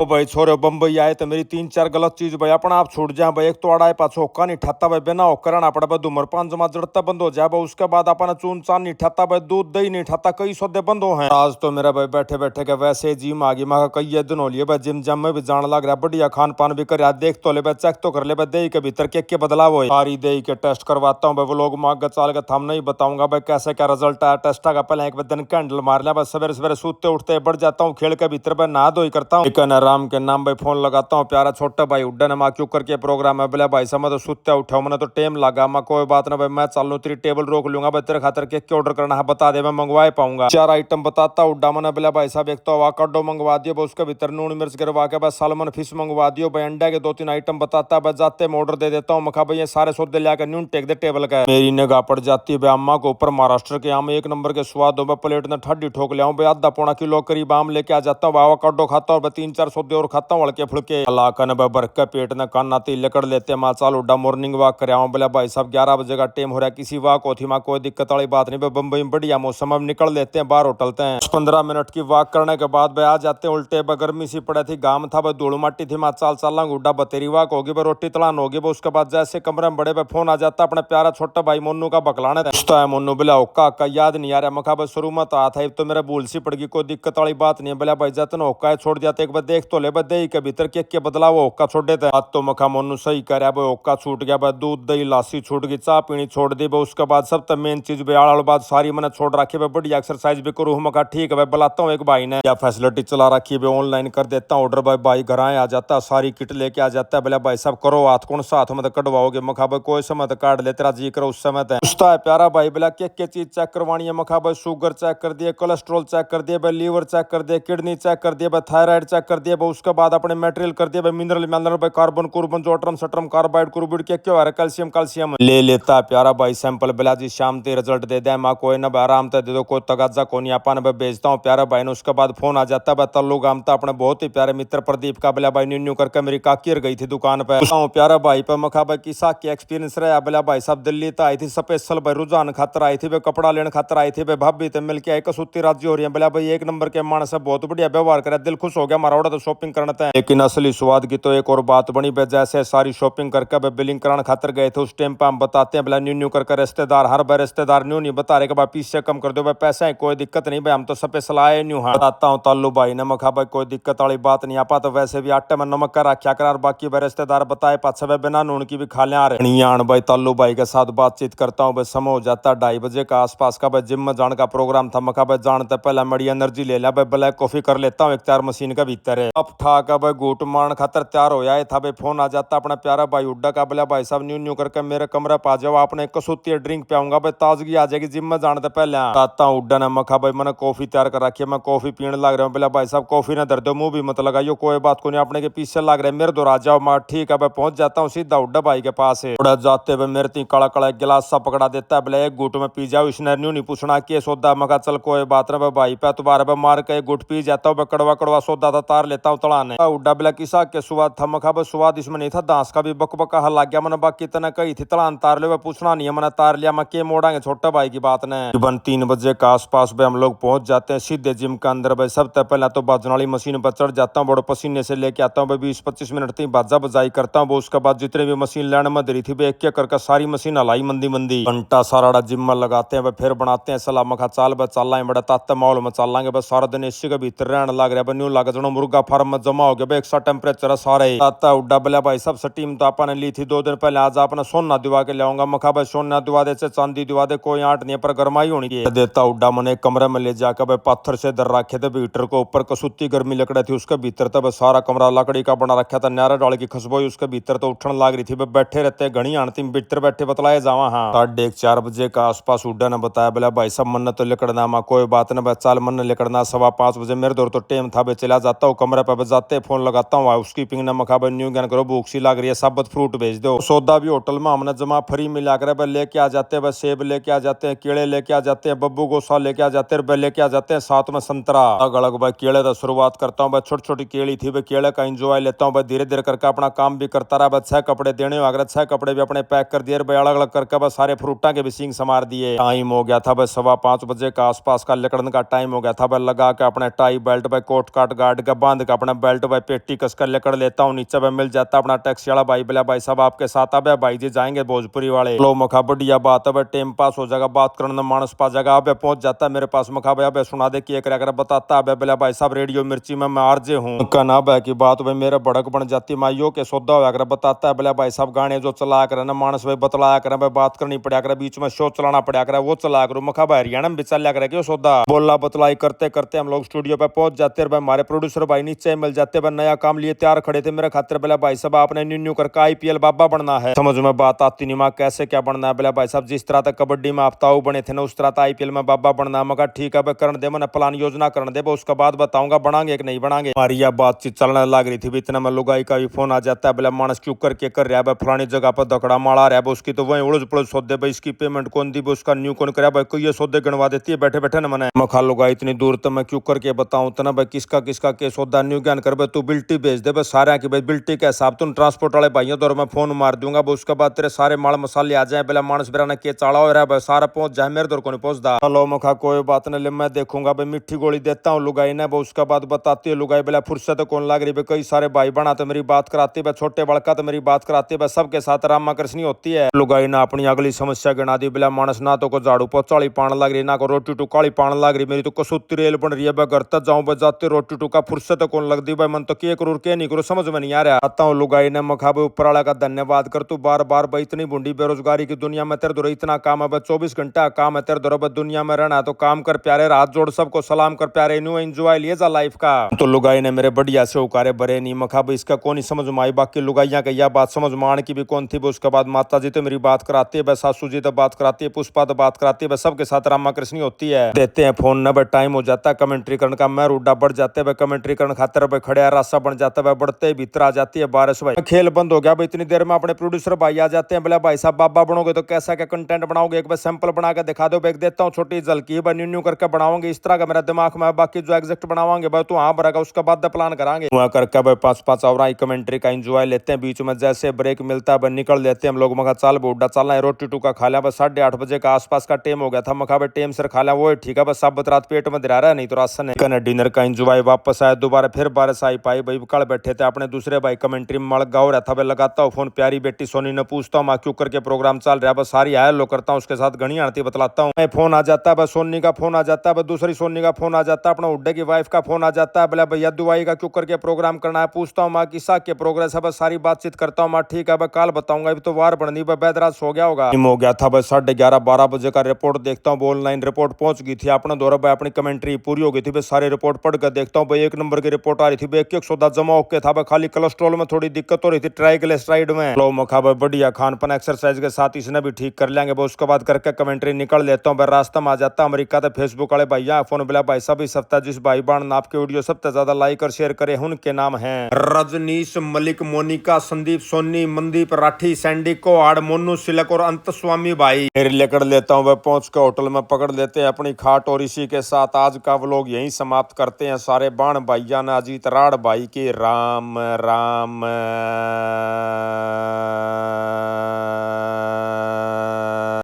ओ भाई छोरे बम्बई आए तो मेरी 3-4 गलत चीज भाई अपना आप छूट जाए भाई। एक तो अड़ाए पाछो होका नहीं ठत्ता भाई बिना होकर पड़ा भाई धूम्रपान जमा जड़ता बंद हो जाए भाई। उसके बाद अपना चून चान नहीं ठत्ता भाई, दूध दही नहीं ठत्ता, कई सौदे बंद हो हैं। आज तो मेरा भाई बैठे बैठे के वैसे जिम आ गई। मैं कई दिन हो लिए भाई जिम जम में भी जान लग रहा, बढ़िया खान पान भी कर देख तो ले भाई, चेक तो कर ले भाई दही के भीतर के बदलाव हो। सारी दही के टेस्ट करवाता हूँ भाई, वो लोग मांग चाल के थम नहीं बताऊंगा भाई कैसे क्या रिजल्ट आया टेस्ट का। पहले एक दिन कैंडल मार लिया भाई, सवेरे सवेरे सूते उठते बढ़ जाता हूँ खेल के भीतर भाई, नहा धोई करता हूँ, चिकन राम के नाम भाई फोन लगाता हूँ। प्यारा छोटा भाई उड्डन माँ क्यों करके प्रोग्राम है बोला भाई समय तो सुत्ते उठाओ, मैंने तो टेम लगा। मैं कोई बात ना भाई, मैं चालू तेरी टेबल रोक लूंगा भाई, तेरे खातर केक ऑर्डर करना है बता दे, मैं मंगवा पाऊंगा। 4 आइटम बताता उड्डा मैंने बोला भाई साहब, एक तो अवाकाडो मंगवा दियो भाई, उसके भीतर नून मिर्च गिरवा के भाई सालमन फिश मंगवा दियो भाई, अंडा के 2-3 आइटम बताता है भाई, जाते मैं ऑर्डर दे देता हूँ। मखा भाई ये सारे सौदे लेकर न्यून टेक दे टेबल का। मेरी निगाह पड़ जाती है भाई अम्मा को ऊपर, महाराष्ट्र के आम एक नंबर के स्वाद हो भाई, प्लेट में ठंडी ठोक ले आऊं भाई, आधा पौना किलो करीब आम लेके आ जाता हूँ, अवाकाडो खाता हूँ 3-4 सौदे और खाता हूँ हल्के फुल्के लाकन भर के पेट ने कान नाती लकड़ लेते माँ चाल उड्डा मॉर्निंग वॉक कर आऊँ। बोला भाई साहब 11 बजे का टाइम हो रहा है, किसी वॉक होती माँ कोई दिक्कत वाली बात नहीं भाई, बम्बई में बढ़िया मौसम अब निकल लेते हैं बाहर होटलते हैं। 15 मिनट की वॉक करने के बाद भाई आ जाते हैं उल्टे भाई, गर्मी सी पड़े थी, गाम था भाई, धूल माटी थी, माँ चाल चाल उड्डा बतेरी वॉक होगी भाई, रोटी तलान होगी भाई। उसके बाद जैसे कमरे में बड़े भाई फोन आ जाता अपने प्यारा छोटा भाई मोनू का बकलाने है। मोनू बोला ओका का याद नहीं आ रहा, मखा भाई शुरू में तो आ था तो मेरा भूल सी पड़ गई, कोई दिक्कत वाली बात नहीं है। बोला भाई जतन ओका छोड़ जाते एक बार देख तो ले भाई, दही के भीतर के बदलाव ओका छोड़ देते हैं। तो मखा मोनू सही कर भाई, ओका छूट गया भाई, दूध दही लासी छूट गई, चाय पीनी छोड़ दी भाई। उसके बाद सब मेन चीज बेहाड़ बात सारी मैंने छोड़ रखी है, बढ़िया एक्सरसाइज भी करूँ। मखा ठीक है भाई, बुलाता हूँ एक भाई ने, क्या फैसिलिटी चला रखी है, ऑनलाइन कर देता हूँ ऑर्डर भाई घर आ जाता है, सारी किट लेके आ जाता है। बोला भाई साहब करो हाथ कौन सा हाथ में कटवाओगे? मखा भाई कोई समय तो काट ले, तेरा जी करो उस समय पूछता है प्यारा भाई। बोला के चीज चेक करवानी है? मखा भाई शुगर चेक कर दिए, कोलेस्ट्रॉल चेक कर दिए भाई, लीवर चेक कर दिए, किडनी चेक कर दिए भाई, थायराइड चेक कर दिए भाई। उसके बाद अपने मेटेरियल कर दिए भाई, मिनरल मिनरल भाई, कार्बन कुर्बन जोट्रम सट्रम कार्बाइड कुर्बिड क्या क्या है, कैल्शियम कैल्शियम ले लेता है प्यारा भाई सैंपल। बोला जी शाम ते रिजल्ट दे दे, माँ कोई ना भाई आराम से दे दो, कोई तगाजा को नहीं आपा भाई भेजता हूँ प्यारा भाई ने। उसके बाद फोन आ जाता है भाई तल्लू गामता अपने बहुत ही प्यारे मित्र प्रदीप का। बोला भाई न्यू करके मेरी काकी गई थी दुकान पे, प्यारा भाई पे मखा भाई किसा की एक्सपीरियंस रहा? बोला भाई साहब दिल्ली तो आई थी स्पेशल भाई, रुझान खातर आई थी भाई, कपड़ा लेने खातर आई थी भाई, भाभी तो मिल के आई कसूती राजी हो रही है। बोला भाई एक नंबर के मानस है, बहुत बढ़िया व्यवहार करे, दिल खुश हो गया हमारा, तो शॉपिंग करना था। लेकिन असली स्वाद की तो एक और बात बनी भाई, जैसे सारी शॉपिंग करके भाई बिलिंग कराने खातर गए थे, उस टाइम पे हम बताते हैं बोला न्यू करके रिश्तेदार हर बार रिश्तेदार न्यू नहीं बता रहे कि भाई पीछे कम कर दो भाई, पैसा है कोई दिक्कत नहीं भाई, हम तो स्पेशल आए न्यू। हाँ बताता हूँ तालू भाई ने, मखा भाई कोई दिक्कत वाली बात नहीं आपा, तो वैसे भी आटे में नमक का रखा कर, बाकी भाई रिश्तेदार बताए पाछे भाई बिना नून की भी खा ले आ रहे आन भाई। तालू भाई के साथ बातचीत करता हूँ भाई, समय हो जाता 2:30 बजे का आसपास का भाई, जिम में जाने का प्रोग्राम था। मखा भाई जानते पहले मड़ी एनर्जी ले लिया भाई, ब्लैक कॉफी कर लेता हूँ 1-4 मशीन का भीतर है। अब ठाका भाई घूट मारन खातर तैयार हो जाए था भाई, फोन आ जाता अपना प्यारा भाई उड्डा का। बोला भाई साहब न्यू करके मेरे कमरे पा जाओ, आपने एक कसूती ड्रिंक पियाऊंगा भाई, ताजगी आ जाएगी जिम में जाने पहले आता हूँ। उड्डा ने मखा भाई मैंने कॉफी तैयार कर रखी है, मैं कॉफी पीने लग रहा हूँ। बोला भाई साहब कॉफी ना दर दो, मुंह भी मत लगाइयो, कोई बात को नहीं, अपने के पीछे लग रहे मेरे दो आ जाओ। मैं ठीक है भाई पहुंच जाता हूँ सीधा उड्डा भाई के पास है। उड़ा जाते हुए मेरे तीन काला काला गिलास सा पकड़ा देता है, बोला एक गुट में पी जाओ, इसने न्यू नहीं पूछना के सोदा। मखा चल कोई बात ना भाई पे तो बार मार के गुट पी जाता हूँ, कड़वा कड़वा सोदा था तार लेता हूँ तड़ाने। उड्डा बोला किसा के स्वाद था? मखा भाई स्वाद इसमें नहीं था, दांस का भी बकबका हल लग गया मैंने, बाकी तना कही थी तड़ान तार ले पूछना नहीं है, मैंने तार लिया, मैं के मोड़ांगे छोटे भाई की बात ने। तकरीबन 3 बजे के आसपास भाई हम लोग पहुंच जाते हैं सीधे जिम के अंदर भाई। सबसे पहले तो बाजन वाली मशीन पर चढ़ जाता हूँ, बड़े पसीने से लेके आता हूँ भाई, 20-25 मिनट तक बाजा बजाई करता हूँ। उसके बाद जितने भी मशीन लेने में धरी थी एक एक करके सारी मशीन हलाई मंदी मंदी, घंटा सारा जिम में लगाते हैं भाई, फिर बनाते हैं सलाह। मखा चाल भाई चल रहे बड़ा ताते माहौल में चल लांगे भाई, सारा दिन इसी के भीतर रहने लग रहा है, न्यू लग जाना मुर्गा फार्म में जमा हो गया भाई, एक सा टेम्परेचर है सारे ताता उड्डा। बोला भाई सब टीम तो आपने ली थी 2 दिन पहले, आज आपने सोना दिवा के लाऊंगा। मखा भाई सोना दिवा दे चांदी दिवा दे, कोई आंट नहीं पर गरमाई होनी है देता। उड्डा मैंने एक कमरे में ले जाकर भाई पत्थर से दर रखे थे हीटर को ऊपर, कसूती गर्मी लकड़े थी उसके भीतर, तब सारा कमरा लकड़ी का बना रखा था, न्यारा डाल की खुशबू उसके भीतर तो उठने लग रही थी भाई, बैठे रहते घनी आनती भीतर बैठे बतलाए जावा। हाँ 4:30 बजे का आसपास उड्डा ने बताया, बोला भाई सब मन तो लिकड़ना, मैं कोई बात ना भाई चाल मन लिकड़ना। 5:15 बजे मेरे दौर तो टेम था भाई, चला जाता हूँ कमरे पर जाते फोन लगाता हूँ, उसकी पिंग ने मखा भाई न्यू ज्ञान करो भूख सी लग रही है, साबत फ्रूट भेज दो। सौदा भी होटल में हमने जमा फ्री मिला कर भाई लेके आ जाते हैं भाई, सेब लेके आ जाते हैं, केले लेके आ जाते हैं, बब्बू गोसा लेके आ जाते हैं, लेके आ जाते हैं साथ में संतरा अलग अलग भाई। केले तो शुरुआत करता हूँ भाई, छोटी छोटी केली थी भाई, केले का एंजॉय लेता हूँ भाई, धीरे धीरे करके अपना काम भी करता रहा भाई। 6 कपड़े देने अगर 6 कपड़े भी अपने पैक कर दिए भाई, अलग अलग करके भाई सारे फ्रूटा के भी सींग समार दिए। टाइम हो गया था भाई 5:15 बजे का आसपास का, लिकड़न का टाइम हो गया था भाई, लगा के अपने टाई बेल्ट भाई कोट काट गार्ड का बांध का अपना बेल्ट भाई पेटी कस कर लेकर लेता हूँ, नीचे भाई मिल जाता अपना टैक्सी वाला भाई, बोला भाई साहब आपके साथ अब भाई जी जाएंगे भोजपुरी वाले। लो मखा बढ़िया बात है भाई, टाइम पास हो जाएगा, बात करने मानस पा जाएगा। अब पहुंच जाता है मेरे पास, मखा भाई अब सुना दे कि कर बताता है बोला भाई साहब रेडियो मिर्ची में मैं आरजे हूँ। कहना भाई की बात भाई मेरा भड़क बन जाती, माइयो के सौदा हुआ कर बताता है बोला भाई साहब गाने जो चलाया करे ना मानस भाई बतलाया करे भाई, बात करनी पड़ा करे, बीच में शो चलाना पड़ा करे वो चलाया करो। मखा भाई हरियाणा में भी चल करे क्यों सौदा, बोला बतलाई करते करते हम लोग स्टूडियो पे पहुंच जाते हैं। हमारे प्रोड्यूसर भाई नीचे मिल जाते हैं, नया काम लिए तैयार खड़े थे मेरे खातिर। बोला भाई साहब आपने न्यू न्यू करके आईपीएल बाबा बनना है। समझ में बात आती नहीं माँ कैसे क्या बनना है। बोला भाई साहब जिस तरह तक कबड्डी में आप ताऊ बने थे ना उस तरह आईपीएल में बाबा बनना। मगर ठीक है करण दे, मैंने प्लान योजना करने दे, उसके बाद बताऊंगा बनाएंगे कि नहीं बनाएंगे। हमारी यह बातचीत चलने लग रही थी, इतना में लुगाई का भी फोन आ जाता है। बोला मानस क्यों करके कर रहा है फलानी जगह पर दकड़ा मारा रहा है, उसकी तो वही उड़ज पुड़ज सौदे भाई, इसकी पेमेंट कौन दी, उसका न्यू कौन कराया भाई, कोई ये सौदे गणवा देती है बैठे बैठे ना। मैंने मखा लुगाई इतनी दूर तो मैं क्यों करके बताऊं तना भाई, किसका किसका के सौदा न्यू ज्ञान कर तू बिल्टी भेज दे बस सारे की भाई, बिल्टी के हिसाब तुम ट्रांसपोर्ट वाले भाइयों दौर मैं फोन मार दूंगा, उसके बाद तेरे सारे माल मसाले आ जाए। बोला मानस बेरा ने के चाड़ा हो रहा है सारा पहुंच जाए मेरे दौर को नहीं पहुंचता। हेलो मखा कोई बात नहीं, मैं देखूंगा भाई, मिट्टी गोली देता हूँ लुगाई ने, उसके बाद बताती है लुगाई। बोला फुर्सत कौन लग रही भाई, कई सारे भाई बना तो मेरी बात कराती है, छोटे बड़का तो मेरी बात कराती है, सबके साथ रामा कृष्णी होती है। लुगाई ने अपनी अगली समस्या गिना दी। बोला मानस ना तो को झाड़ू पोचाली पान लग रही, ना को रोटी टुकाली पान लग रही, मेरी तो कसुती रेल बन रही है। मैं घर तक जाऊं जाते रोटी टुका फुर्सत कौन लगती भाई, मन तो के करूँ के नहीं करूँ समझ में नहीं आ रहा। आता हूँ लुगाई ने मखा भाई ऊपर वाला का धन्यवाद कर, तू बार बार भाई इतनी बूढ़ी बेरोजगारी की दुनिया में तेरे दौर इतना काम है भाई, 24 घंटा काम है तेरे दौर भाई, दुनिया में रहना तो काम कर प्यारे, हाथ जोड़ सबको सलाम कर प्यारे, न्यू एंजॉय लिए जा लाइफ का। तो लुगाई ने मेरे बढ़िया से उकारे बरे नहीं। मखा भाई इसका कौन ही समझ में आई, बाकी लुगाइयां का यह बात समझ में आने की भी कौन थी। उसके बाद माता जी तो मेरी बात कराती है, सासू जी तो बात कराती है, पुष्पा तो बात कराती है, सबके साथ रामा कृष्णी होती है। देते हैं फोन न भाई, टाइम हो जाता है कमेंट्री करने का, मैं रूडा बढ़ जाते हैं कमेंट्री करने खातिर भाई, खड़े रास्ता बन जाता है, बढ़ते भीतर आ जाती है बारिश भाई, खेल बंद हो गया भाई। इतनी देर में अपने प्रोड्यूसर भाई आ जाते हैं। बोला भाई साहब बाबा बनोगे तो कैसा क्या कंटेंट बनाओगे, एक बार सैंपल बना के दिखा दो, देता हूँ छोटी झलकी भाई, न्यू न्यू करके बनाओगे इस तरह का मेरा दिमाग में, बाकी जो एग्जैक्ट बनावाएंगे भाई तो हाँ भरेगा, उसके बाद प्लान कराएंगे वहां करके भाई। 5-5 और कमेंट्री का एंजॉय लेते हैं, बीच में जैसे ब्रेक मिलता है भाई निकल लेते हैं हम लोग। मखा चाल बूढ़ा चलना है, रोटी टूका खा लिया बस, 8:30 बजे का आसपास का टाइम हो गया था। मखा भाई टाइम से खा लिया वो ठीक है बस, सब रात पेट में दिला रहा है, नहीं तो राशन है। डिनर का एंजॉय वापस आया दोबारा, फिर बारिश आई पाई भाई, कल बैठे थे अपने दूसरे भाई कमेंट्री में मड़ गाँव रहा था भाई, लगाता हूँ फोन प्यारी बेटी सोनी ने, पूछता हूँ माँ क्यों करके प्रोग्राम चल रहा है बस, सारी आया लो करता हूँ उसके साथ घनी आती बतलाता हूँ। फोन आ जाता है बस, सोनी का फोन आ जाता है, दूसरी सोनी का फोन आ जाता है, अपना उड्डे की वाइफ का फोन आ जाता है। बोला भैया दुआई का क्यों करके प्रोग्राम करना है, पूछता हूँ माँ किसा के प्रोग्रेस है बस, सारी बातचीत करता हूँ माँ ठीक है भाई कल बताऊंगा, अभी तो वार बननी भाई, बैदराज हो गया होगा। हो गया था बस 11:30-12 बजे का रिपोर्ट देखता हूँ, ऑनलाइन रिपोर्ट पहुंच गई थी अपना दौरा भाई, अपनी कमेंट्री पूरी हो गई थी भाई, सारी रिपोर्ट पढ़ कर देखता हूँ भाई, 1 नंबर की रिपोर्ट आ रही थी भाई, एक सौदा जमा होके था भाई, खाली कोलेस्ट्रॉल में थोड़ी दिक्कत हो रही थी, ट्राइग्लिसराइड में। लो मखा भाई बढ़िया खान पान एक्सरसाइज के साथ इसने भी ठीक कर लेंगे भाई, उसके बाद करके कमेंट्री निकल लेता हूँ भाई, रास्ता में आ जाता अमेरिका, तो फेसबुक वाले भैया फोन बिला भाई सब इस हफ्ता जिस भाई बहन आपके वीडियो सबसे ज्यादा लाइक और शेयर करे उनके नाम है रजनीश मलिक, मोनिका, संदीप सोनी, मनदीप राठी, सैंडी कोहाड़, मोनू सिलक और अंत स्वामी भाई। फिर लेकर लेता हूँ वह पहुंच के होटल में पकड़ लेते हैं अपनी खाट, और इसी के साथ आज का व्लॉग यहीं समाप्त करते हैं। सारे बाण भैया ने अजीत राड़ भाई के राम राम।